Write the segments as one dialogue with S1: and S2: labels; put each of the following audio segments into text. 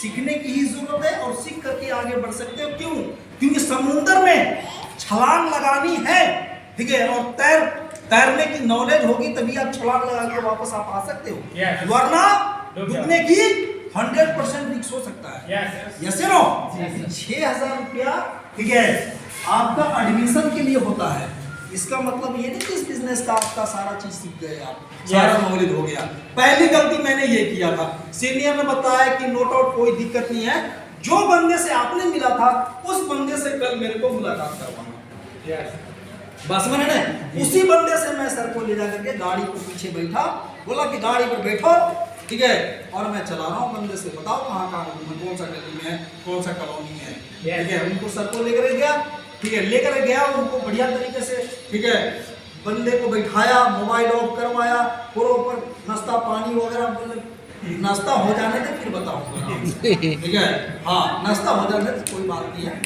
S1: सीखने की ही जरूरत है और सीख करके आगे बढ़ सकते हो। क्यों? क्योंकि समुद्र में छलांग लगानी है, ठीक है, और तैरने की नॉलेज होगी तभी आप छलांग लगा के वापस आप आ सकते हो, वरना डूबने की 100% रिस्क हो सकता है। यस नो 6,000 रुपया, ठीक है, आपका एडमिशन के लिए होता है। इसका मतलब ये नहीं कि इस बिजनेस का आपका सारा चीज सीख गए, आप सारा नॉलेज हो गया। पहली गलती मैंने ये किया था, सीनियर ने बताया कि नोट आउट कोई दिक्कत नहीं है, जो बंदे से आपने मिला था उस बंदे से कल मेरे को मुलाकात करवाना। बस मैंने उसी बंदे से मैं सर को ले जाकर के गाड़ी को पीछे बैठा, बोला कि गाड़ी पर बैठो, ठीक है, और मैं चला रहा हूँ, बंदे से बताओ कहाँ कौन सा गली में है, कौन सा कॉलोनी में है, ठीक है। उनको सर को लेकर गया, ठीक है, लेकर गया उनको बढ़िया तरीके से, ठीक है, बंदे को बैठाया, मोबाइल ऑफ करवाया, प्रॉपर नाश्ता पानी वगैरह, नाश्ता हो जाने दे फिर बताऊंगा, ठीक है, हाँ नाश्ता हो जाने दे कोई बात नहीं है,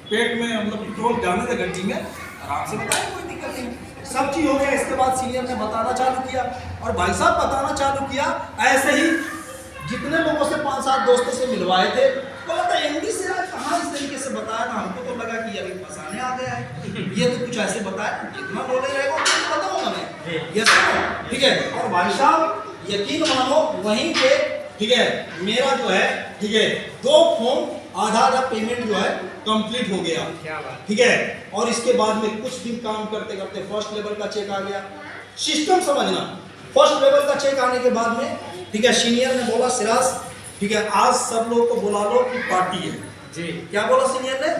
S1: पेट में मतलब पेट्रोल जाने दे गड्डी में, आराम से बताए कोई दिक्कत नहीं। सब चीज हो गया। इसके बाद सीनियर ने बताना चालू किया और भाई साहब बताना चालू किया, ऐसे ही जितने लोगों से 5-7 दोस्तों से मिलवाए थे, बोला था एमडी से आज कहाँ इस तरीके से बताया ना, हमको तो लगा कि अभी फंसाने आ गया है, ये तो कुछ ऐसे बताया, जितना नॉलेज रहेगा उतना बताऊंगा मैं, यस ठीक है। और भाई साहब यकीन मानो वहीं पे, ठीक है, मेरा जो है, ठीक है, 2 फॉर्म आधा पेमेंट जो है कंप्लीट हो गया, ठीक है। और इसके बाद में कुछ दिन काम करते करते फर्स्ट लेवल का चेक आ गया। सिस्टम समझना, फर्स्ट लेवल का चेक आने के बाद में, ठीक है, सीनियर ने बोला सिराज, ठीक है, आज सब लोग को बुला लो कि पार्टी है जी। क्या बोला सीनियर ने?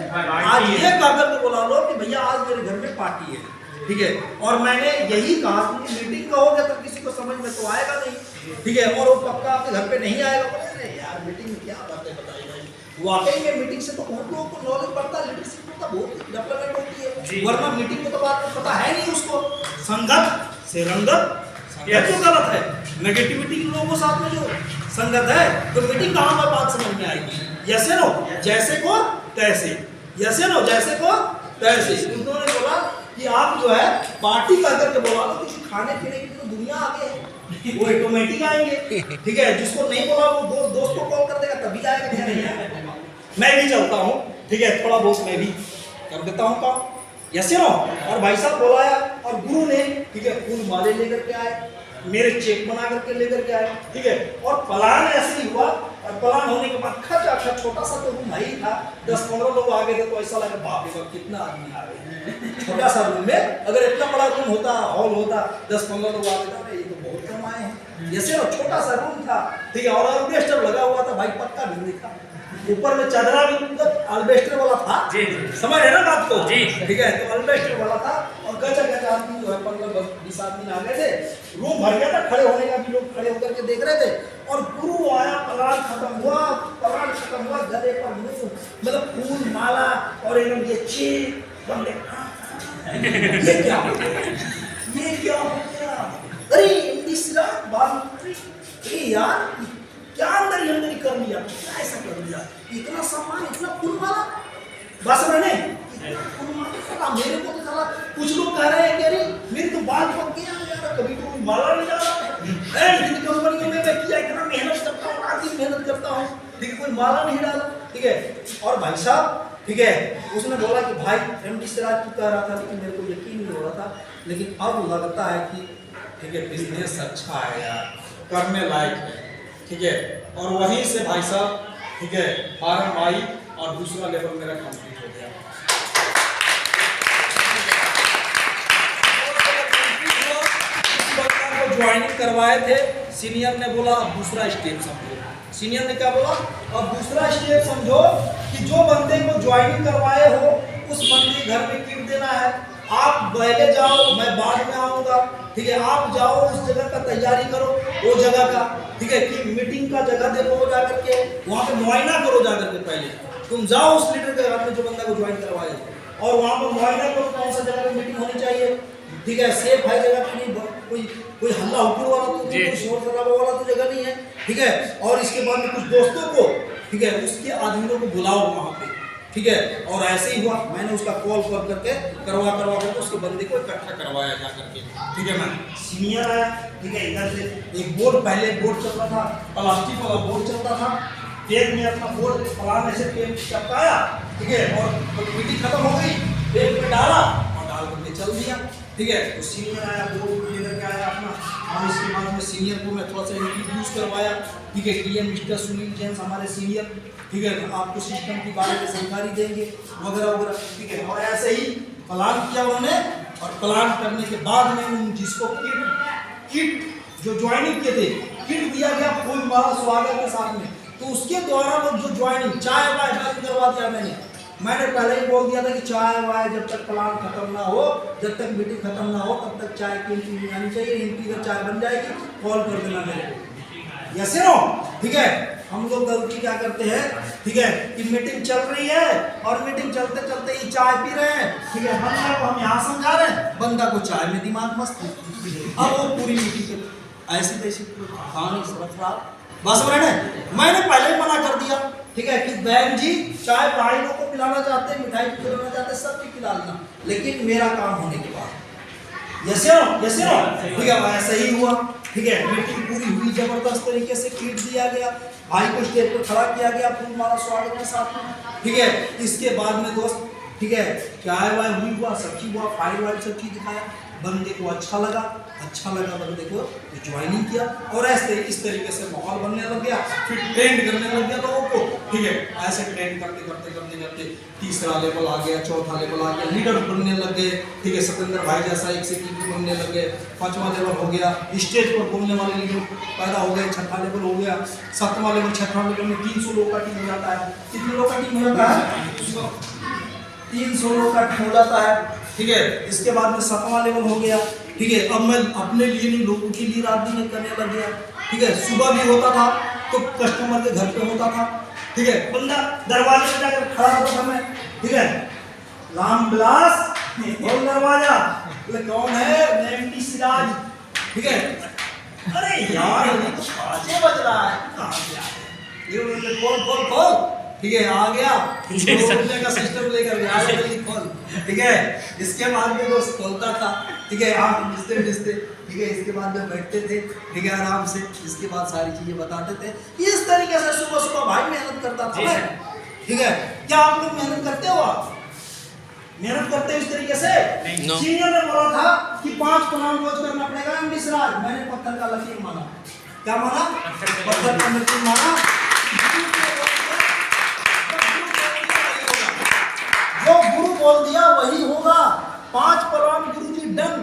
S1: आज ये कागज को बुला लो कि भैया आज मेरे घर में पार्टी है, ठीक है। और मैंने यही कहा कि मीटिंग कहोगे तो किसी को समझ में तो आएगा नहीं, ठीक है, और वो पक्का आपके घर पे नहीं आएगा। बोले यार मीटिंग में क्या बातें बताई गई, वाकई में मीटिंग से तो बहुत लोगों को नॉलेज बढ़ता है, लीडरशिप का बहुत डेवलपमेंट होती है, वरना मीटिंग में तो बात पता है नहीं उसको। संगत से रंगत, संगत तो गलत है, नेगेटिविटी के लोगों साथ में जो संगत है तो मीटिंग कहाँ पर बात समझ में आएगी। यसे नो जैसे को तैसे, यसे नो जैसे को तैसे। उन्होंने बोला कि आप जो है पार्टी कर करके बोला तो किसी खाने पीने की तो दुनिया आगे है, वो ऑटोमेटिक आएंगे, ठीक है। जिसको नहीं बोला वो दोस्त को कॉल कर देगा तभी आएगा, क्या नहीं आएगा। मैं भी चलता हूँ, ठीक है, थोड़ा बहुत मैं भी कर देता हूँ काम, यस नो। और भाई साहब बुलाया और गुरु ने, ठीक है, फूल माले लेकर के आए, मेरे चेक बना करके लेकर के आए, ठीक है। और प्लान ऐसे ही हुआ, और प्लान होने के बाद खचा छोटा सा तो रूम ही था, 10-15 लोग आ गए थे, तो ऐसा लगा बाप रे बाप कितना आदमी आ गए छोटा सा रूम में। अगर इतना बड़ा रूम होता, हॉल होता, 10-15 लोग आ गए, ये तो बहुत कम आए हैं। जैसे ना छोटा सा रूम था, ठीक है, और अल्बेस्टर लगा हुआ था, भाई पक्का भी नहीं था, ऊपर में चादरा भी मतलब अल्बेस्टर वाला था, जी समझ है ना बात को, जी ठीक है। तो अल्बेस्टर वाला था और गचा आदमी जो है 15-20 आदमी आ गए थे, रूम भर गया था, खड़े होने का भी लोग खड़े होकर के देख रहे थे। और गुरु आया, प्लान खत्म हुआ, गले पर मुंह मतलब फूल माला और एकदम ये चेक बंदे, ये क्या हो गया, ये क्या हो गया, अरे तीसरा बात, अरे यार क्या अंदर ही कर लिया, क्या ऐसा कर लिया, इतना सम्मान, इतना फूल माला, बस मैंने इतना फूल माला, मेरे को तो चला। कुछ लोग कह रहे हैं कि अरे मेरे तो बाल पक गया यार, कभी तो माला नहीं डाला है, जितनी कंपनियों में मैं किया इतना मेहनत करता हूँ, रात दिन मेहनत करता हूँ, ठीक है, कोई माला नहीं डाला, ठीक है। और भाई साहब, ठीक है, उसने बोला कि भाई एमडी सिराज तू कह रहा था लेकिन मेरे को यकीन नहीं हो रहा था, लेकिन अब लगता है कि ठीक है बिजनेस अच्छा है यार, करने लायक है, ठीक है। और वहीं से भाई साहब, ठीक है, फार्म आई और दूसरा लेवल मेरा कंप्लीट हो गया। ज्वाइनिंग करवाए थे, सीनियर ने बोला अब दूसरा स्टेप समझो। सीनियर ने क्या बोला, अब दूसरा स्टेप समझो कि जो बंदे को ज्वाइनिंग करवाए हो उस बंदे घर में किट देना है। आप पहले जाओ, मैं बाद में आऊंगा, ठीक है। आप जाओ उस जगह का तैयारी करो, वो जगह का, ठीक है, कि मीटिंग का जगह देखो जा करके, वहाँ पे मुआयना करो जा करके। पहले तुम जाओ उस लीडर के घर में जो बंदा को ज्वाइन करवाए और वहाँ पर मुआयना करो कौन सा जगह पे मीटिंग होनी चाहिए, ठीक है, सेफ है जगह पे, नहीं कोई हल्ला हुक्म वाला तो नहीं, कोई शोर शराबा वाला तो जगह नहीं है, ठीक है। और इसके बाद में कुछ दोस्तों को, ठीक है, उसके आदमियों को बुलाओ वहाँ पे, ठीक है। और ऐसे ही हुआ, मैंने उसका कॉल करके करवा करके उसके बंदे को इकट्ठा करवाया जा करके, ठीक है। मैं सीनियर आया, ठीक है, इधर से एक बोर्ड, पहले बोर्ड चल रहा था, प्लास्टिक वाला बोर्ड चलता था, पेन में अपना बोर्ड प्लान ऐसे पेन चिपकाया, ठीक है, और मीटिंग खत्म हो गई, पेन में डाला और डाल करके चल दिया, ठीक है। तो सीनियर आया, बोर्ड लेकर के आया अपना, और इसके बाद में सीनियर को मैं थोड़ा सा इंट्रोड्यूस करवाया, ठीक है, DM मिस्टर सुनील जैन हमारे सीनियर, ठीक है, आपको सिस्टम के बारे में जानकारी देंगे वगैरह वगैरह, ठीक है। और ऐसे ही प्लान किया उन्होंने, और प्लान करने के बाद में उन जिसको किट जो ज्वाइनिंग किए थे, किट दिया गया फूल माला स्वागत के साथ में, तो उसके द्वारा वो जो ज्वाइनिंग चाय वाय बंद करवा दिया मैंने पहले ही बोल दिया था कि चाय वाय जब तक प्लान खत्म ना हो, जब तक मीटिंग खत्म ना हो, तब तक चाय की एंट्री नहीं आनी चाहिए। एंट्री अगर चाय बन जाएगी कॉल कर देना मेरे को, यस नो, ठीक है। हम लोग गलती क्या करते हैं, ठीक है, कि मीटिंग चल रही है और मीटिंग चलते चलते ही चाय पी रहे हैं, ठीक है, बंदा को हम यहाँ समझा रहे हैं, बंदा को चाय में दिमाग मस्त, अब वो पूरी मीटिंग ऐसी तैसी खाने खराब बस मैंने पहले ही मना कर दिया, ठीक है, कि बहन जी चाय भाई लोग को पिलाना चाहते हैं, मिठाई खिलाना चाहते हैं, सबकी पिला लेना, लेकिन मेरा काम होने के बाद, यस नो, ठीक है, ऐसा ही हुआ, ठीक है। मीटिंग पूरी हुई, जबरदस्त तरीके से किट दिया गया, भाई को स्टेज पर खड़ा किया गया फूल माला स्वागत के साथ में, ठीक है। इसके बाद में दोस्त, ठीक है, चाय वाय हुआ, सब्जी हुआ, फाइल वाइल सब चीज दिखाया, बंदे को अच्छा लगा बंदे को ज्वाइनिंग किया, और ऐसे इस तरीके से माहौल बनने लग गया, फिर ट्रेंड करने लग गया लोगों को, ठीक है। ऐसे ट्रेंड करते तीसरा लेवल आ गया, चौथा लेवल आ गया, लीडर बनने लग गए, ठीक है, सतेंद्र भाई जैसा एग्जीक्यूटिव बनने लग गए, पांचवा लेवल हो गया, स्टेज पर बोलने वाले लीडर पैदा हो गए, छठा लेवल हो गया, सातवां लेवल, छठा लेवल में 300 लोग का टीम हो जाता है। कितने लोग का टीम हो जाता है? 300 लोग का टीम हो जाता है, ठीक है। इसके बाद में 7वां लेवल हो गया, ठीक है। अब मैं अपने लिए नहीं, लोगों के लिए रात दिन करने लग गया, ठीक है। सुबह भी होता था तो कस्टमर के घर पे होता था, ठीक है, बंदा दरवाजे पे जाकर खड़ा होता था मैं, ठीक है, राम विलास खोल दरवाजा, बोले कौन है? मैं एमडी सिराज, ठीक है। अरे यार ये तो 5 बज रहा है, कहाँ से आ गए? ये बोले खोल, ठीक है, आ गया, का सिस्टम लेकर गया, जल्दी खोल, ठीक है। इसके बाद में दोस्त खोलता था, ठीक है, आप मिलते, ठीक है। इसके बाद में बैठते थे, ठीक है, आराम से, इसके बाद सारी चीजें बताते थे। इस तरीके से सुबह भाई मेहनत करता था मैं, ठीक है। क्या आप लोग मेहनत करते हो? आप मेहनत करते हो इस तरीके से? सीनियर ने बोला था कि 5 प्लान रोज करना पड़ेगा एमडी सिराज, मैंने पत्थर का लकीर माना। क्या माना? पत्थर का लकीर माना। जो गुरु बोल दिया वही होगा। 5 प्लान गुरुजी डन,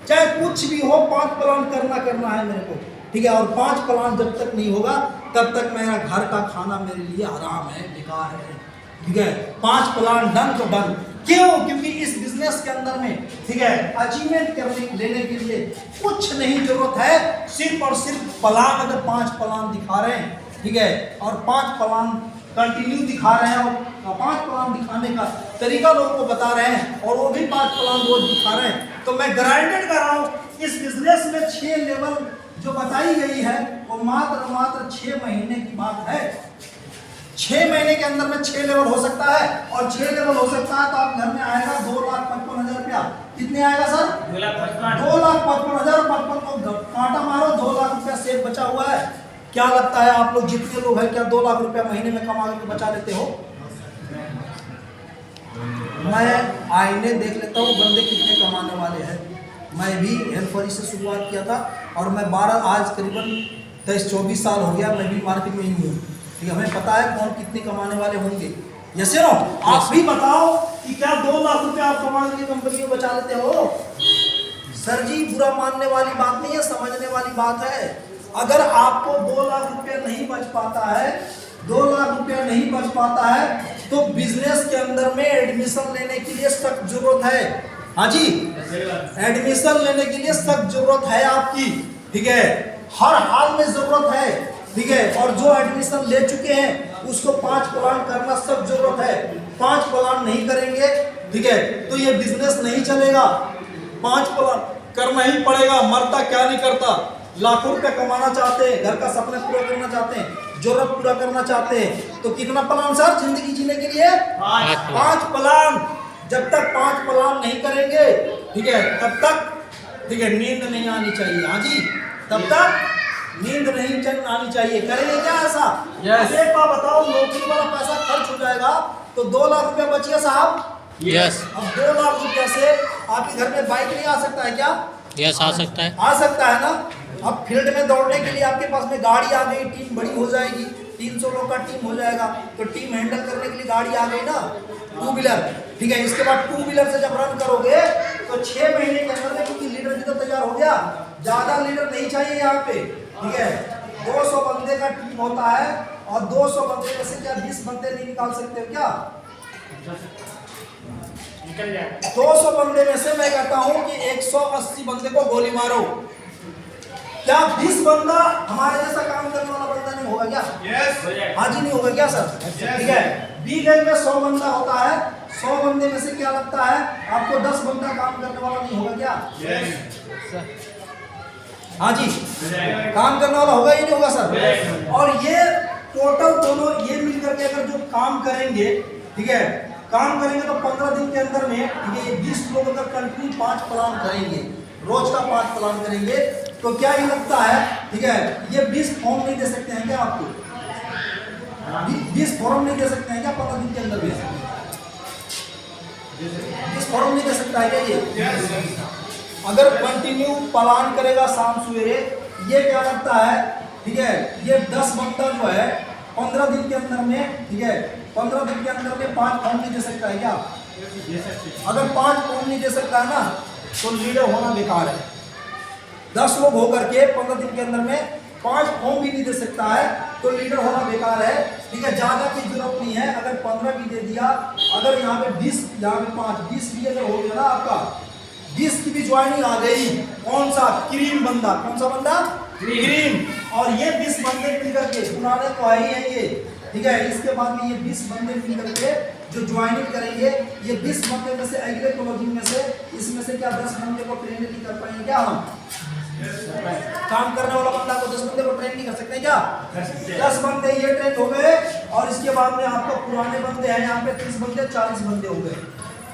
S1: चाहे कुछ भी हो, 5 प्लान करना है मेरे को, ठीक है। और 5 प्लान जब तक नहीं होगा तब तक मेरा घर का खाना मेरे लिए हराम है, बेकार है, ठीक है। 5 प्लान डन तो डन। क्यों? क्योंकि इस बिजनेस के अंदर में, ठीक है, अचीवमेंट लेने के लिए कुछ नहीं जरूरत है, सिर्फ और सिर्फ प्लान। अगर 5 प्लान दिखा रहे हैं, ठीक है, और 5 प्लान कंटिन्यू दिखा रहे हैं, और 5 प्लान दिखाने का तरीका लोगों को बता रहे हैं, और वो भी 5 प्लान रोज दिखा रहे हैं, तो मैं गारंटेड कर रहा हूँ इस बिजनेस में 6 लेवल जो बताई गई है वो मात्र 6 महीने की बात है। 6 महीने के अंदर में 6 लेवल हो सकता है, और 6 लेवल हो सकता है तो आप घर में आएगा 2,55,000 रुपया। कितने आएगा सर? 2,55,000। 55 को कांटा मारो, 2 लाख रुपया सेफ बचा हुआ है। क्या लगता है आप लोग जितने लोग हैं, क्या 2 लाख रुपया महीने में कमा के बचा लेते हो? मैं आईने देख लेता हूँ बंदे कितने कमाने वाले हैं। मैं भी हेल्परी से शुरुआत किया था, और मैं 12 आज करीबन 23-24 साल हो गया, मैं भी मार्केट में ही हूँ, ठीक है। हमें पता है कौन कितने कमाने वाले होंगे, यस नो। आप भी बताओ कि क्या 2 लाख रुपया आप कमा के कंपनी में बचा लेते हो? सर जी बुरा मानने वाली बात नहीं है, समझने वाली बात है। अगर आपको 2 लाख रुपया नहीं बच पाता है, 2 लाख रुपया नहीं बच पाता है, तो बिजनेस के अंदर में एडमिशन लेने के लिए सख्त जरूरत है। हाँ जी, एडमिशन लेने के लिए सख्त जरूरत है आपकी, ठीक है, हर हाल में जरूरत है, ठीक है। और जो एडमिशन ले चुके हैं उसको 5 प्लान करना सख्त जरूरत है। 5 प्लान नहीं करेंगे, ठीक है, तो ये बिजनेस नहीं चलेगा। 5 प्लान करना ही पड़ेगा, मरता क्या नहीं करता। लाखों रुपया कमाना चाहते हैं, घर का सपना पूरा करना चाहते हैं, जरूरत पूरा करना चाहते हैं, तो कितना प्लान सर जिंदगी जीने के लिए? 5 प्लान। जब तक 5 प्लान नहीं करेंगे, ठीक है, तब तक, ठीक है, नींद नहीं आनी चाहिए। हाँ जी, तब तक नींद नहीं चैन आनी चाहिए। करेंगे क्या ऐसा?
S2: Yes.
S1: एक बार बताओ, नौकरी वाला पैसा खर्च हो जाएगा तो 2 लाख रुपया बचिए साहब।
S2: यस
S1: अब 2 लाख रुपया से आपके घर में बाइक नहीं आ सकता है क्या?
S2: यस आ सकता है।
S1: आ सकता है ना। अब फील्ड में दौड़ने के लिए आपके पास में गाड़ी आ गई, टीम बड़ी हो जाएगी, 300 लोग का टीम हो जाएगा, तो टीम हैंडल करने के लिए गाड़ी आ गई ना, 2 व्हीलर। ठीक है, इसके बाद 2 व्हीलर से जब रन करोगे तो 6 महीने के अंदर में, क्योंकि लीडर भी तो तैयार हो गया, ज्यादा लीडर नहीं चाहिए यहाँ पे। ठीक है, 200 बंदे का टीम होता है और 200 बंदे में से क्या 20 बंदे नहीं निकाल सकते हो क्या? 200 बंदे में से मैं कहता हूं कि 180 बंदे को गोली मारो। क्या 20 बंदा हमारे जैसा काम करने वाला बंदा नहीं होगा क्या?
S3: Yes.
S1: हाँ जी, नहीं होगा क्या सर? ठीक है, बी गैंग में 100 बंदा होता है, 100 बंदे में से क्या लगता है आपको 10 बंदा काम करने वाला नहीं होगा क्या?
S3: Yes.
S1: हाँ जी, काम करने वाला होगा ही नहीं होगा सर? और ये टोटल दोनों ये मिलकर के अगर जो काम करेंगे, ठीक है, काम करेंगे तो 15 दिन के अंदर में, ठीक है, ये 20 लोग अगर कंटिन्यू 5 प्लान करेंगे, रोज का 5 प्लान करेंगे, तो क्या ही लगता है, ठीक है, ये 20 फॉर्म नहीं दे सकते हैं क्या आपको? 20 फॉर्म नहीं दे सकते हैं क्या 15 दिन के अंदर भी? 20 फॉर्म नहीं दे सकता है क्या ये? अगर कंटिन्यू प्लान करेगा शाम सवेरे, ये क्या लगता है, ठीक है, ये 10 बंदा जो है 15 दिन के अंदर में, ठीक है, 15 दिन के अंदर में 5 फॉर्म नहीं दे सकता है क्या? अगर 5 फॉर्म नहीं दे सकता है ना, तो लीडर होना बेकार है। 10 लोग होकर के 15 दिन के अंदर में 5 फॉर्म भी नहीं दे सकता है, तो लीडर होना बेकार है। ठीक है, ज्यादा की जरूरत नहीं है, अगर 15 भी दे दिया, अगर यहाँ पे 20, यहाँ पे 5, 20 भी अगर हो गया ना आपका, 20 की भी ज्वाइनिंग आ गई, कौन सा? क्रीम बंदा। कौन सा बंदा? क्रीम। और ये 20 बंदे मिलकर के, पुराने तो है ही है ये, ठीक है, इसके बाद में ये 20 बंदे मिलकर के जो ज्वाइनिंग करेंगे, ये 20 बंदे में से अगले क्लोजिंग में से, इसमें से क्या 10 बंदे को ट्रेन नहीं कर पाएंगे क्या हम? काम करने वाला बंदा को 10 बंदे को ट्रेन नहीं कर सकते क्या? 10 बंदे ये ट्रेन हो गए, और इसके बाद में आपको पुराने बंदे हैं यहाँ पे 30 बंदे, 40 बंदे हो गए।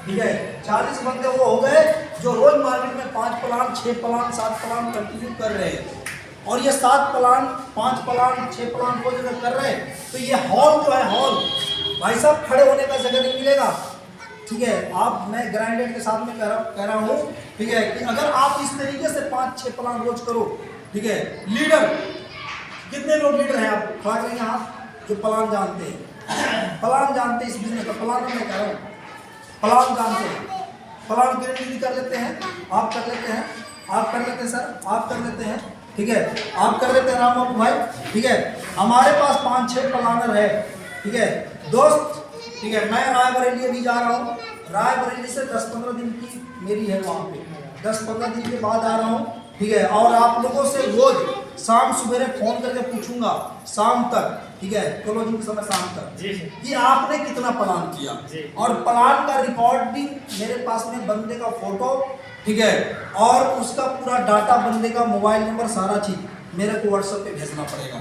S1: ठीक है, 40 बंदे वो हो गए जो रोज मार्केट में 5 प्लान, 6 प्लान, 7 प्लान कंटिन्यू कर रहे हैं। और ये 7 प्लान, 5 प्लान, 6 प्लान रोज अगर कर रहे हैं, तो ये हॉल जो है, हॉल भाई साहब खड़े होने का जगह नहीं मिलेगा। ठीक है, आप, मैं ग्राइंडेड के साथ में कह रहा हूँ, ठीक है, कि अगर आप इस तरीके से 5-6 प्लान रोज करो, ठीक है, लीडर, कितने लोग लीडर हैं आप खड़ा करेंगे हाथ, जो प्लान जानते हैं, प्लान जानते हैं इस बिजनेस का, प्लान मैं कह रहा हूँ, प्लान जानते हैं, प्लान गिरवी कर लेते हैं, आप कर लेते हैं, आप कर लेते हैं सर, आप कर लेते हैं, ठीक है, आप कर लेते हैं राम बाबू भाई। ठीक है, हमारे पास 5-6 प्लानर है, ठीक है दोस्त। ठीक है, मैं रायबरेली अभी जा रहा हूँ, रायबरेली से 10-15 दिन की मेरी है वहाँ पे, 10-15 दिन के बाद आ रहा हूँ। ठीक है, और आप लोगों से रोज शाम सवेरे फोन करके पूछूंगा, शाम तक, ठीक है, क्लोजिंग के समय शाम तक, कि आपने कितना प्लान किया, और प्लान का रिकॉर्डिंग मेरे पास में, बंदे का फोटो, ठीक है, और उसका पूरा डाटा, बंदे का मोबाइल नंबर, सारा चीज मेरे को व्हाट्सएप पे भेजना पड़ेगा।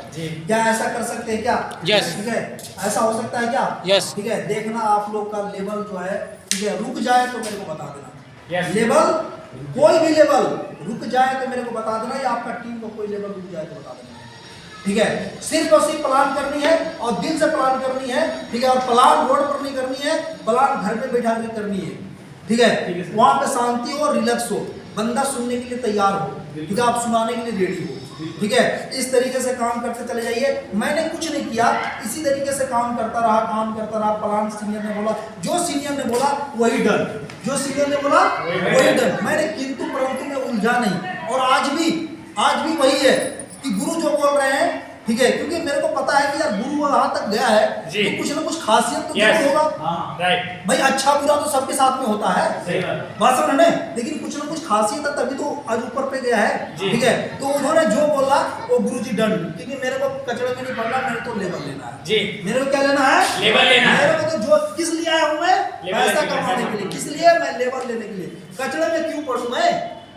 S1: क्या ऐसा कर सकते हैं क्या?
S2: यस।
S1: ठीक है, ऐसा हो सकता है क्या?
S2: यस।
S1: ठीक है, देखना आप लोग का लेवल जो है, ठीक है, रुक जाए तो मेरे को बता देना।
S3: यस।
S1: लेवल, कोई भी लेवल रुक जाए तो मेरे को बता देना, या आपका टीम को कोई लेवल रुक जाए तो बता देना। ठीक है, सिर्फ और सिर्फ प्लान करनी है, और दिल से प्लान करनी है। ठीक है, और प्लान रोड पर नहीं करनी है, प्लान घर पे बैठा कर करनी है। ठीक है, वहाँ पे शांति हो, रिलैक्स हो, बंदा सुनने के लिए तैयार हो, ठीक है, आप सुनाने के लिए रेडी हो। ठीक है, इस तरीके से काम करते चले जाइए। मैंने कुछ नहीं किया, इसी तरीके से काम करता रहा, काम करता रहा। प्लान सीनियर ने बोला, जो सीनियर ने बोला वही डन, जो सीनियर ने बोला वही डन। मैंने किंतु परंतु में उलझा नहीं, और आज भी वही है कि गुरु जो बोल रहे हैं, ठीक है, क्योंकि मेरे को पता है कि यार गुरु वहां तक गया है, तो कुछ ना कुछ खासियत तो जरूर होगा। भाई अच्छा बुरा तो सबके साथ में होता है, बात समझ रहे, लेकिन कुछ ना कुछ खासियत है, तभी तो आज ऊपर पे गया है। ठीक है, तो उन्होंने जो बोला वो गुरुजी डन, क्योंकि मेरे को कचड़े में नहीं पड़ना, मेरे को लेवल लेना है जी। मेरे को क्या लेना है? लेवल लेना है। मेरे को तो जो किस लिए आया हूँ मैं, पैसा कमाने के लिए, किस लिए? मैं लेवल लेने के लिए। कचड़े में क्यों पढ़ूं मैं?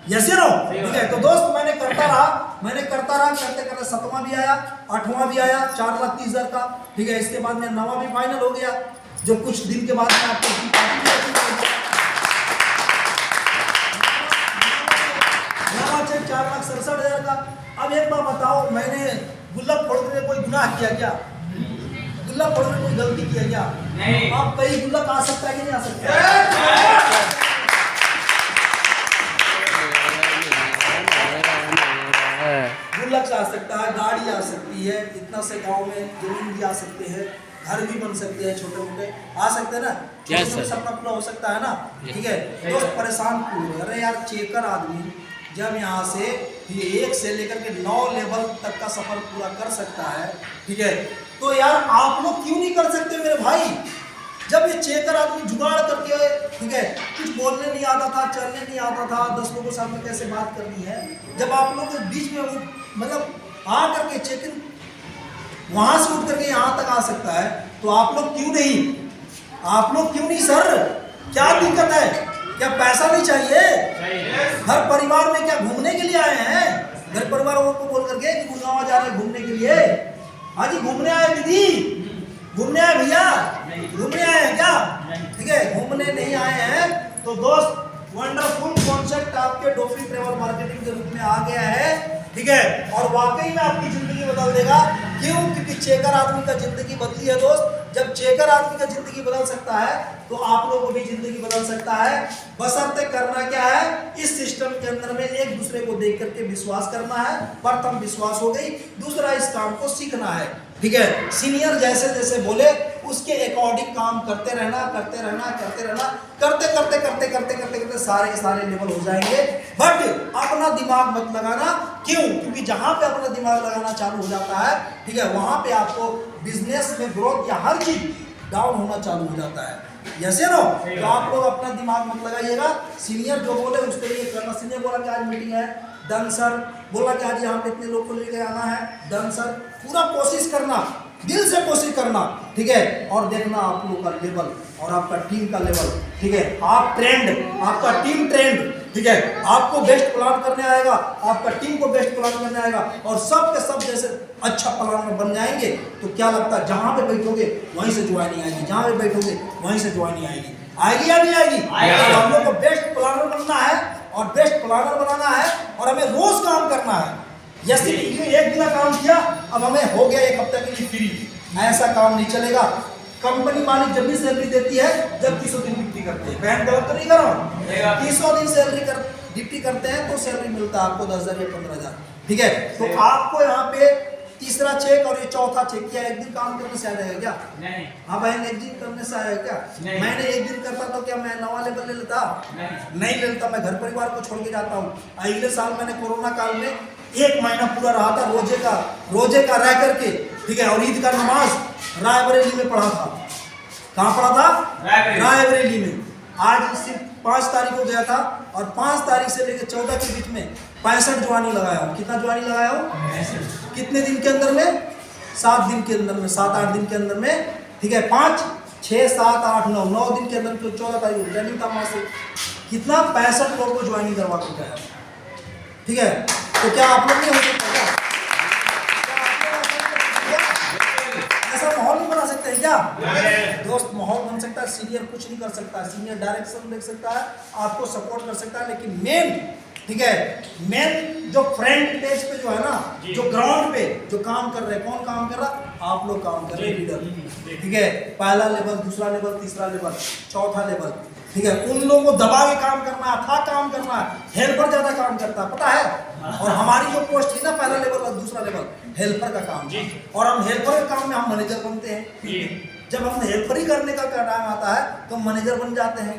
S1: Yes no. ठीक है, तो दोस्त मैंने करता रहा, करते करते 7वां भी आया, 8वां भी आया, 4,30,000 का। ठीक है, इसके बाद में 9वां भी फाइनल हो गया, जो कुछ दिन के बाद में आपको 9वां चेक 4,67,000 का। अब एक बात बताओ, मैंने गुल्लक फोड़ने में कोई गुनाह किया क्या? गुल्लक फोड़ने में कोई गलती किया क्या?
S3: नहीं।
S1: अब कई गुल्लक आ सकता है कि नहीं आ सकता? गुल्लक आ सकता है, गाड़ी आ सकती है, इतना से गांव में जमीन भी आ सकते हैं, घर भी बन सकते हैं, छोटे मोटे आ सकते हैं ना,
S2: Yes,
S1: छोटे
S2: sir.
S1: सपना पूरा हो सकता है ना।
S2: Yes.
S1: ठीक है, दोस्त परेशान क्यों हो? अरे यार, चेकर आदमी जब यहाँ से ये 1 से लेकर के 9 लेवल तक का सफर पूरा कर सकता है, ठीक है, तो यार आप लोग क्यों नहीं कर सकते मेरे भाई? जब ये चेकर आदमी जुगाड़ करके, ठीक है, कुछ बोलने नहीं आता था, चलने नहीं आता था, 10 लोगों के सामने कैसे बात करनी है, जब आप लोग के बीच में वो मतलब आ करके चेकिंग वहां से उठ करके यहाँ तक आ सकता है, तो आप लोग क्यों नहीं? आप लोग क्यों नहीं सर? क्या दिक्कत है? क्या पैसा नहीं चाहिए? घर परिवार में क्या घूमने के लिए आए हैं? घर परिवार वालों को बोल करके कि गुड़गांव जा रहे हैं घूमने के लिए। हाँ जी, घूमने आए दीदी, घूमने आए भैया, घूमने आए हैं क्या? ठीक है, घूमने नहीं आए हैं। तो दोस्त, वंडरफुल कॉन्सेप्ट आपके डोफी ट्रेवल मार्केटिंग के रूप में आ गया है, ठीक है, और वाकई में आपकी जिंदगी बदल देगा। क्यों? क्योंकि चेकर आदमी का जिंदगी बदली है दोस्त। जब चेकर आदमी का जिंदगी बदल सकता है तो आप लोगों को भी जिंदगी बदल सकता है। बशर्ते करना क्या है, इस सिस्टम के अंदर में एक दूसरे को देख करके विश्वास करना है। प्रथम विश्वास हो गई, दूसरा इस काम को सीखना है, ठीक है। सीनियर जैसे जैसे बोले उसके अकॉर्डिंग काम करते रहना, करते रहना, करते रहना, करते करते करते करते करते करते सारे के सारे लेवल हो जाएंगे। बट अपना दिमाग मत लगाना। क्यों? क्योंकि जहां पे अपना दिमाग लगाना चालू हो जाता है, ठीक है, वहां पे आपको बिजनेस में ग्रोथ या हर चीज डाउन होना चालू हो जाता है। यस या नो? तो आप लोग अपना दिमाग मत लगाइएगा। सीनियर जो बोले उसके लिए करना। सीनियर बोला कि आज मीटिंग है, डन सर। बोला कि आज यहाँ पे इतने लोग को लेके आना है, डन सर। पूरा कोशिश करना, दिल से कोशिश करना, ठीक है, और देखना आप लोगों का लेवल और आपका टीम का लेवल, ठीक है। आप ट्रेंड, आपका टीम ट्रेंड, ठीक है, आपको बेस्ट प्लान करने आएगा, आपका टीम को बेस्ट प्लान करने आएगा, और सब के सब जैसे अच्छा प्लान में बन जाएंगे। तो क्या लगता है, जहां पे बैठोगे वहीं से ज्वाइनिंग आएगी, जहां पे बैठोगे वहीं से ज्वाइनिंग आएगी। आएगी या नहीं आएगी? तो हम लोग को बेस्ट प्लानर बनना है और बेस्ट प्लानर बनाना है, और हमें रोज काम करना है। जैसे एक दिन काम किया, अब हमें हो गया 1 हफ्ते के लिए फ्री। ऐसा काम नहीं चलेगा। कंपनी मालिक जब भी सैलरी देती है जब 300 दिन ड्यूटी करते हैं। बहन गलत तो नहीं कर रहा हूँ? 300 दिन सैलरी ड्यूटी करते हैं तो सैलरी मिलता है आपको 10,000 या 15,000, ठीक है। तो आपको यहाँ पे तीसरा चेक और ये चौथा चेक, क्या एक दिन काम करने से आ जाएगा क्या?
S3: नहीं।
S1: हाँ बहन, एक दिन करने से आएगा क्या?
S3: नहीं।
S1: मैंने एक दिन करता तो क्या मैं 9 लेवल ले लेता? नहीं ले लेता। मैं घर परिवार को छोड़ के जाता हूँ। अगले साल मैंने कोरोना काल में 1 महीना पूरा रहा था रोजे का रह करके, ठीक है, और ईद का नमाज रायबरेली में पढ़ा था। कहाँ पढ़ा था? रायबरेली में। आज सिर्फ 5 तारीख को गया था और 5 तारीख से लेकर 14 के बीच में 65 ज्वाइनिंग लगाया हूँ। कितना ज्वाइनिंग लगाया हूँ? कितने दिन के अंदर में? 7 दिन के अंदर में, 7-8 दिन के अंदर में, ठीक है। 5, 6, 7, 8, 9 दिन के अंदर, तो 14 तारीख को ज्वाइनिंग था। वहाँ से कितना 65 लोगों को ज्वाइनिंग करवा के गया, ठीक है। तो क्या आप लोग नहीं हो सकते? ऐसा माहौल नहीं बना सकते हैं क्या? दोस्त, माहौल बन सकता है। सीनियर कुछ नहीं कर सकता। सीनियर डायरेक्शन देख सकता है, आपको सपोर्ट कर सकता है, लेकिन मेन, ठीक है, मेन जो फ्रंट पेज पे जो है ना, जो ग्राउंड पे जो काम कर रहे हैं, कौन काम कर रहा? आप लोग काम कर रहे हैं, लीडर, ठीक है। पहला लेवल, दूसरा लेवल, तीसरा लेवल, चौथा लेवल, ठीक है। उन लोगों को दबा के काम करना है, था काम करना है। हेल्पर ज्यादा काम करता है, पता है? और हमारी जो पोस्ट थी ना, पहला लेवल और दूसरा लेवल, हेल्पर का काम, और हम हेल्पर के काम में हम मैनेजर बनते हैं। जब हम हेल्पर ही करने का टाइम आता है तो मैनेजर बन जाते हैं।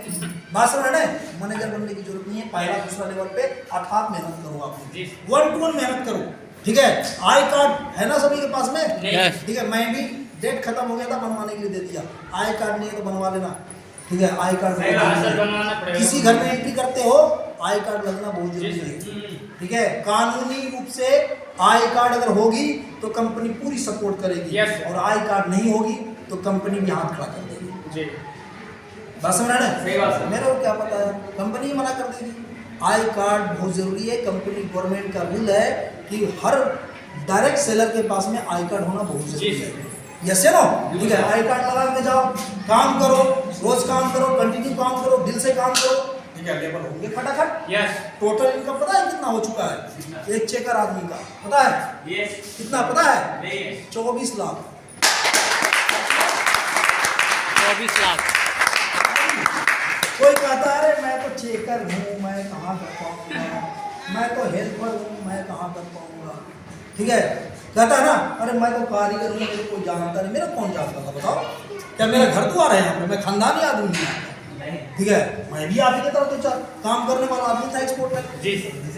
S1: बात समझ रहे हैं? मैनेजर बनने की जरूरत नहीं है। पहला दूसरा लेवल पे अथाक मेहनत करो, आप 1 to 1 मेहनत करो, ठीक है। आई कार्ड है ना सभी के पास में? ठीक है। मैं भी डेट खत्म हो गया था, बनवाने के लिए दे दिया। आई कार्ड नहीं है तो बनवा लेना, ठीक है। आई कार्ड
S3: बनवाना पड़ेगा।
S1: किसी घर में एंट्री करते हो, आई कार्ड लगना बहुत जरूरी है, ठीक है। कानूनी रूप से आई कार्ड अगर होगी तो कंपनी पूरी सपोर्ट करेगी, और आई कार्ड नहीं होगी तो कंपनी भी हाथ खड़ा कर देगी। बात समझ रहे हैं? मेरे को क्या पता है, कंपनी ही मना कर देगी। आई कार्ड बहुत जरूरी है। कंपनी गवर्नमेंट का रूल है कि हर डायरेक्ट सेलर के पास में आई कार्ड होना बहुत जरूरी है। Yes no? ठीक है। आई कार्ड लगा के जाओ, काम करो, रोज काम करो, कंटिन्यू काम करो, दिल से काम करो, ठीक है, लेबल होंगे फटाफट।
S3: यस
S1: टोटल इनकम पता है कितना हो चुका है एक चेकर आदमी का, पता है
S3: यस
S1: कितना पता है?
S3: नहीं
S1: 24 लाख।
S2: 24 लाख।
S1: कोई कहता है अरे मैं तो चेकर हूँ, मैं कहाँ कर पाऊंगा, मैं तो हेल्पर हूँ, मैं कहाँ कर पाऊंगा, ठीक है। कहता है ना अरे मैं तो कारीगर हूँ, मेरे को जानता नहीं, मेरा कौन जानता था बताओ? क्या मेरा घर द्वार है यहाँ पे? मैं खानदानी आदमी हूँ, ठीक है। मैं भी आप ही की तरह तो काम करने वाला आदमी था एक्सपोर्ट में,
S3: जी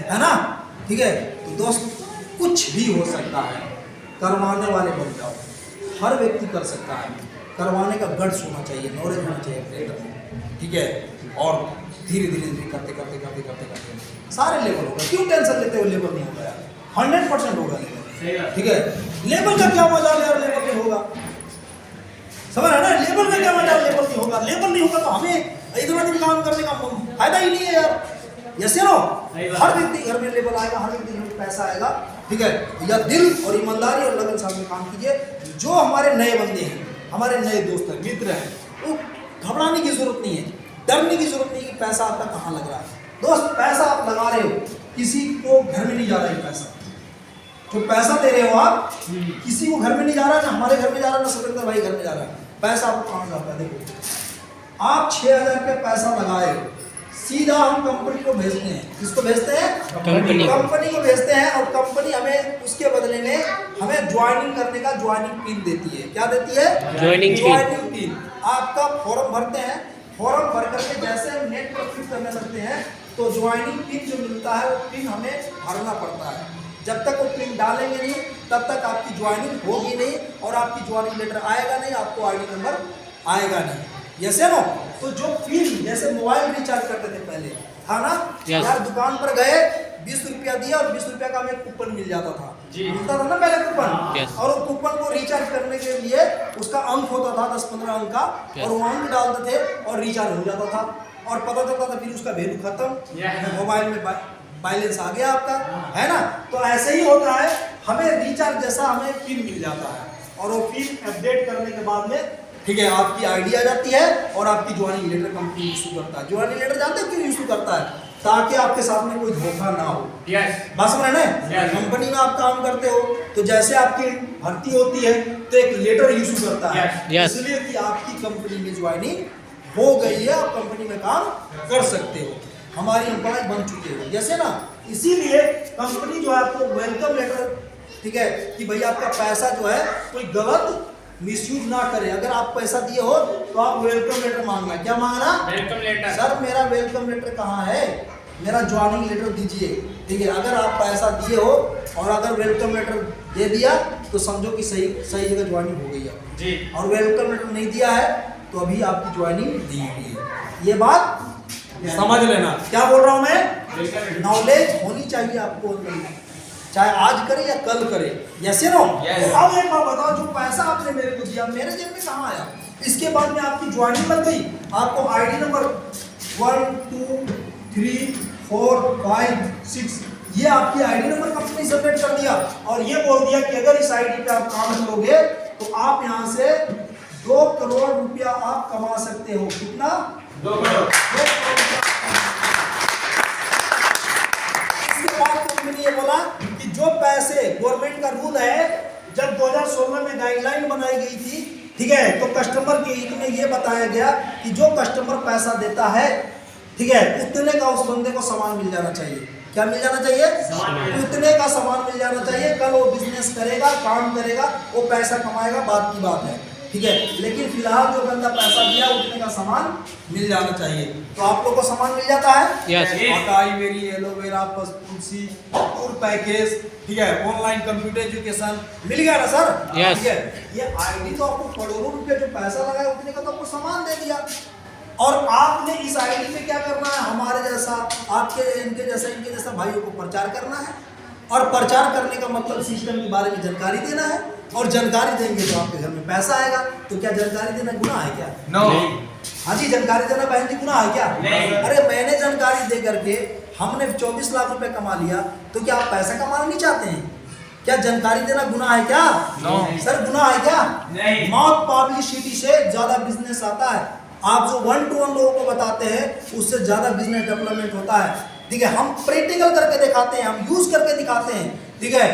S1: है ना, ठीक है। तो दोस्त कुछ भी हो सकता है, करवाने वाले बन जाओ, हर व्यक्ति कर सकता है। करवाने का गट्स होना चाहिए, नॉलेज होना चाहिए अपने अंदर में, ठीक है। और धीरे धीरे धीरे करते करते करते करते करते सारे लेवल होगा। क्यों टेंशन लेते हो? लेवल नहीं होगा यार, 100% होगा लेवल, ठीक है। लेवल का क्या मजा यार, लेवल नहीं होगा, समझ रहे ना? लेवल का क्या मजा, लेवल नहीं होगा। लेवल नहीं होगा तो हमें इतना दिन काम करने का फायदा ही नहीं है यार। यस नो, हर व्यक्ति घर में लेवल आएगा, हर व्यक्ति घर में पैसा आएगा, ठीक है। या दिल और ईमानदारी और लगन साथ में काम कीजिए। जो हमारे नए बंदे हैं, हमारे नए दोस्त हैं, मित्र हैं, वो घबराने की जरूरत नहीं है, डरने की जरूरत नहीं कि पैसा आपका कहाँ लग रहा है। दोस्त पैसा आप लगा रहे हो, किसी को घर में नहीं जा रहा है पैसा, जो पैसा दे रहे हो आप किसी को घर में नहीं जा रहा है, ना हमारे घर में जा रहा है, ना सतेंद्र भाई घर में जा रहा है। पैसा आपको कहाँ जाता है? देखो आप 6000 रुपये पैसा लगाए, सीधा हम कंपनी को भेजते हैं। किसको भेजते हैं? कंपनी को भेजते हैं, और कंपनी हमें उसके बदले में हमें ज्वाइनिंग करने का ज्वाइनिंग पिन देती है। क्या देती है?
S2: Joining
S1: pin. आपका फॉर्म भरते हैं, फॉर्म भर करके जैसे हम नेट पर क्लिक करने लगते हैं तो ज्वाइनिंग पिन जो मिलता है वो पिन हमें भरना पड़ता है। जब तक वो पिन डालेंगे नहीं तब तक आपकी ज्वाइनिंग होगी नहीं, और आपकी ज्वाइनिंग लेटर आएगा नहीं, आपको आईडी नंबर आएगा नहीं। यस है ना? तो जो पिन, जैसे मोबाइल रिचार्ज करते थे पहले, था ना यार, दुकान पर गए 20 रुपया दिया और 20 रुपया का हमें कूपन मिल जाता था, मिलता था ना पहले कूपन। और वो कूपन को रिचार्ज करने के लिए उसका अंक होता था 10-15 अंक का, और वो अंक डालते थे और रिचार्ज हो जाता था, और पता चलता था फिर उसका वैल्यू खत्म, मोबाइल में बैलेंस आ गया आपका, है ना। तो ऐसे ही होता है, हमें रिचार्ज जैसा हमें पिन मिल जाता है, और वो पिन अपडेट करने के बाद में, ठीक है, आपकी आईडी आ जाती है और आपकी ज्वाइनिंग लेटर कंपनी इशू करता है। ज्वाइनिंग लेटर जानते हैं क्यों इशू करता है? ताकि आपके साथ में कोई धोखा ना हो। बात समझ रहे हैं? कंपनी में आप काम करते हो तो जैसे आपकी भर्ती होती है तो एक लेटर इशू करता है, इसलिए कि आपकी कंपनी में ज्वाइनिंग हो गई है, आप कंपनी में काम कर सकते हो, हमारी एम्प्लॉय बन चुके हो, जैसे ना। इसीलिए कंपनी जो है आपको वेलकम लेटर, ठीक है, कि भाई आपका पैसा जो है कोई गलत मिसयूज ना करे। अगर आप पैसा दिए हो तो आप वेलकम लेटर मांगना। क्या मांगना? Welcome letter. सर मेरा वेलकम लेटर कहाँ है, मेरा ज्वाइनिंग लेटर दीजिए, ठीक है। अगर आप पैसा दिए हो और अगर वेलकम लेटर दे दिया तो समझो कि सही जगह ज्वाइनिंग हो गई है जी। और वेलकम लेटर नहीं दिया है तो अभी आपकी ज्वाइनिंग दी हुई है। ये बात समझ लेना। क्या बोल रहा हूँ मैं? नॉलेज होनी चाहिए आपको अंदर, चाहे आज करे या कल करे। Yes no? अब एक बात बताओ, जो पैसा आपने मेरे को दिया मेरे जेब में कहाँ आया? इसके बाद में आपकी ज्वाइनिंग लग गई, आपको आईडी नंबर 1 2 3 4 5 6 ये आपकी आईडी नंबर कंपनी सबमिट कर दिया, और ये बोल दिया कि अगर इस आईडी पे आप काम करोगे तो आप यहाँ से 2 करोड़ रुपया आप कमा सकते हो। कितना? 2 करोड़। इसके बाद कंपनी ये बोला कि जो पैसे, गवर्नमेंट का रूल है, जब 2016 में गाइडलाइन बनाई गई थी, ठीक है, तो कस्टमर के हित में ये बताया गया कि जो कस्टमर पैसा देता है, ठीक है, उतने का उस बंदे को सामान मिल जाना चाहिए। क्या मिल जाना चाहिए? उतने का सामान मिल जाना चाहिए। कल वो बिजनेस करेगा, काम करेगा, वो पैसा कमाएगा, बात की बात है, ठीक है। लेकिन फिलहाल जो बंदा पैसा दिया उतने का सामान मिल जाना चाहिए। तो आप लोग को सामान मिल जाता है? मकाई मेरी, एलोवेरा, तुलसी, टूर पैकेज, ठीक है, ऑनलाइन कंप्यूटर एजुकेशन मिल गया ना सर? ठीक है। ये आईडी तो आपको करोड़ों रुपए जो पैसा लगाया उतने का तो आपको सामान दे दिया, और आपने इस आईडी पे क्या करना है? हमारे जैसा, आपके, इनके जैसा भाइयों को प्रचार करना है, और प्रचार करने का मतलब सिस्टम के बारे में जानकारी देना है, और जानकारी देंगे तो आपके घर में पैसा आएगा। तो क्या जानकारी देना गुनाह है क्या? नो। हाँ जी, जानकारी देना बहन जी गुनाह है क्या? नहीं। अरे मैंने जानकारी दे करके हमने 24 लाख रुपए कमा लिया, तो क्या आप पैसा कमाना नहीं चाहते हैं? क्या जानकारी देना गुनाह है क्या? नो। सर गुनाह है क्या? नहीं। माउथ पब्लिसिटी से ज्यादा बिजनेस आता है। आप जो 1-to-1 लोगों को बताते हैं उससे ज़्यादा बिजनेस डेवलपमेंट होता है। ठीक है, हम प्रैक्टिकल करके दिखाते हैं, हम यूज़ करके दिखाते हैं। ठीक है,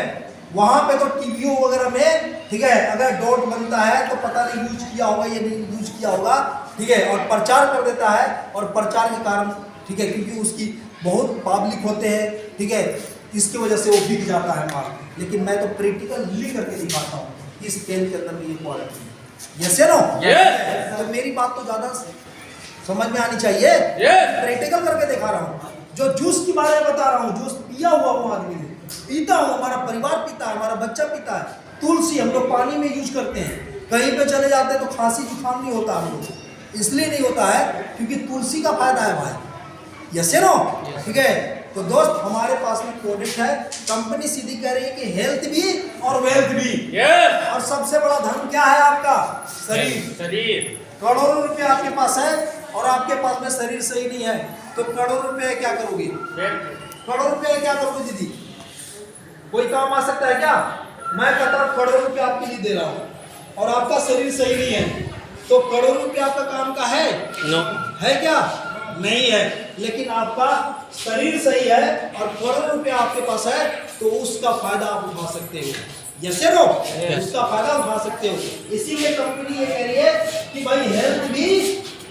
S1: वहाँ पे तो टीवीओ वगैरह में, ठीक है, अगर डॉट बनता है तो पता नहीं यूज किया होगा या नहीं यूज किया होगा। ठीक है, और प्रचार कर देता है, और प्रचार के कारण, ठीक है, क्योंकि उसकी बहुत पब्लिक होते हैं, ठीक है, इसकी वजह से वो बिक जाता है माल। लेकिन मैं तो प्रैक्टिकल लिख करके दिखाता हूँ इस पेन के अंदर ये क्वालिटी है। यस या नो? तो मेरी बात तो ज़्यादा समझ में आनी चाहिए। प्रैक्टिकल करके दिखा रहा हूँ। जो जूस के बारे में बता रहा हूँ, जूस पिया हुआ वो आदमी ने, पीता हूँ, हमारा परिवार पीता है, हमारा बच्चा पीता है। तुलसी हम लोग पानी में यूज करते हैं, कहीं पे चले जाते हैं तो खांसी जुकाम नहीं होता हम लोग, इसलिए नहीं होता है क्योंकि तुलसी का फायदा है भाई। Yes no? ठीक है, तो दोस्त हमारे पास में प्रोडक्ट है, कंपनी सीधी कह रही है कि हेल्थ भी और वेल्थ भी। और सबसे बड़ा धन क्या है आपका? शरीर। करोड़ों रुपए आपके पास है और आपके पास में शरीर सही नहीं है, तो करोड़ों रुपए क्या करोगे? करोड़ों रुपए क्या करोगे दीदी? कोई काम आ सकता है क्या? मैं कहता हूँ करोड़ों रुपए आपके लिए दे रहा हूँ और आपका शरीर सही नहीं है, तो करोड़ों रुपए आपका काम का है? है क्या? नहीं है। लेकिन आपका शरीर सही है और करोड़ों रुपए आपके पास है, तो उसका फायदा आप उठा सकते हो। Yes no? उसका फायदा उठा सकते हो। इसीलिए कंपनी ये कह रही है कि भाई हेल्थ भी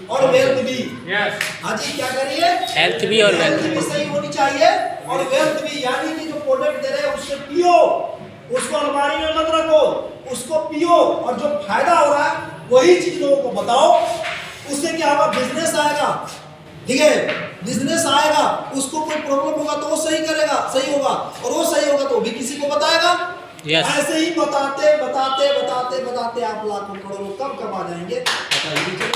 S1: और वेल्थ भी। हाँ जी, क्या कह रही है? हेल्थ भी और वेल्थ भी सही होनी चाहिए, और वेल्थ भी, यानी कि जो प्रोडक्ट दे रहे हैं उससे पियो, उसको अलमारी में मत रखो, उसको पियो, और जो फायदा हो रहा है वही चीज लोगों को बताओ। उससे क्या होगा? बिजनेस आएगा। ठीक है, बिजनेस आएगा, उसको कोई प्रॉब्लम होगा तो वो सही करेगा, सही होगा, और वो सही होगा तो भी किसी को बताएगा। ऐसे ही बताते बताते बताते बताते आप लाखों करोड़ों कब कमा जाएंगे बताइए।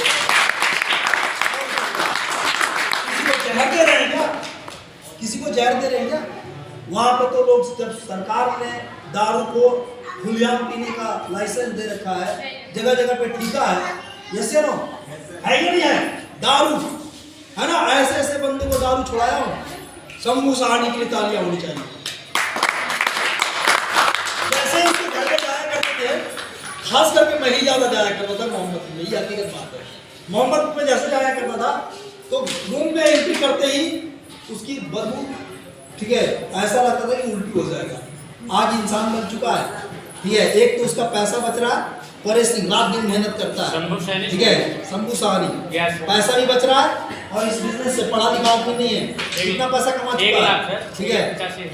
S1: किसी को जहर दे रहे हैं क्या? किसी को जहर दे रहे हैं क्या? वहां पे तो लोग, जब सरकार ने दारू को खुलेआम पीने का लाइसेंस दे रखा है, जगह जगह पे ठीका है, यस या नो? है कि नहीं है? दारू है ना, ऐसे ऐसे बंदे को दारू छुड़ाया हूँ, शंभू सहानी के लिए तालियां होनी चाहिए। जैसे उसके घर में जाया करते थे, खास करके मैं ही ज्यादा जाया करता था मोहम्मद में, यही हकीकत बात है। मोहम्मद में जैसे जाया करता था तो रूम में एंट्री करते ही उसकी बदबू, ठीक है, ऐसा लगता था कि उल्टी हो जाएगा। आज इंसान बन चुका है, ठीक है, एक तो उसका पैसा बच रहा है, परेश सिंह रात दिन मेहनत करता है, ठीक है, शंभू सहानी, पैसा भी बच रहा है, और इस बिजनेस से पढ़ा लिखा आदमी नहीं है, कितना पैसा कमा चुका है, ठीक है,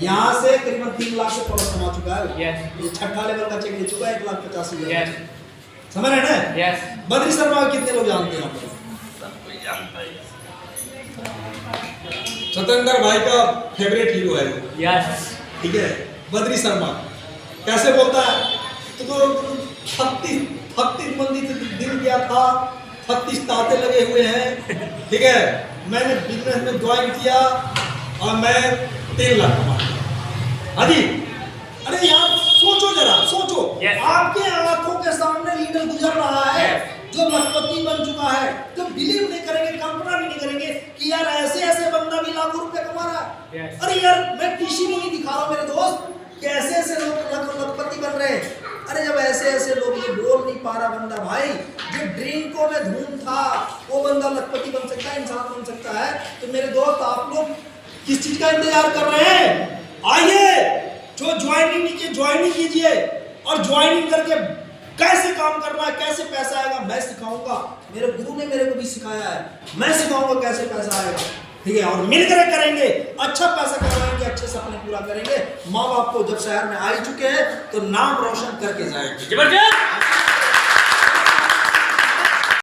S1: यहाँ से करीबन 3 लाख से प्लस कमा चुका है। ये छठा लेवल का चेक ले चुका है, 1,85,000। समझ रहे ना? बद्री शर्मा कितने लोग जानते हैं आप? सतेंद्र भाई का फेवरेट हीरो है, ठीक है, बद्री शर्मा। कैसे बोलता है? तो 36 मंदी से दिल गया था, 36 ताते लगे हुए हैं, ठीक है, मैंने बिजनेस में ज्वाइन किया और मैं 3 लाख कमाया। हाँ जी, अरे यार सोचो जरा, सोचो, आपके आंखों के सामने लीडर गुजर रहा है जो लखपति बन चुका है, तो बिलीव नहीं करेंगे, कल्पना भी नहीं करेंगे कि यार ऐसे ऐसे बंदा भी लाखों रुपए कमा रहा है। अरे यार मैं टीसी में नहीं दिखा रहा हूँ मेरे दोस्त, कैसे ऐसे लोग लखपति बन रहे हैं। अरे जब ऐसे ऐसे लोग, ये बोल नहीं पा रहा बंदा भाई, जो ड्रिंकों में धूम था, वो बंदा लखपति बन सकता है, इंसान बन सकता है। तो मेरे दोस्त, आप लोग किस चीज का इंतजार कर रहे हैं? आइए, जो ज्वाइनिंग नहीं किए ज्वाइनिंग कीजिए, और ज्वाइनिंग करके कैसे काम करना है, कैसे पैसा आएगा मैं सिखाऊंगा। मेरे गुरु ने मेरे को भी सिखाया है, मैं सिखाऊंगा कैसे पैसा आएगा, ठीक है, और मिलकर करेंगे, अच्छा पैसा कमाएंगे, अच्छे सपने पूरा करेंगे। माँ बाप को जब शहर में आ ही चुके हैं तो नाम रोशन करके जाएंगे।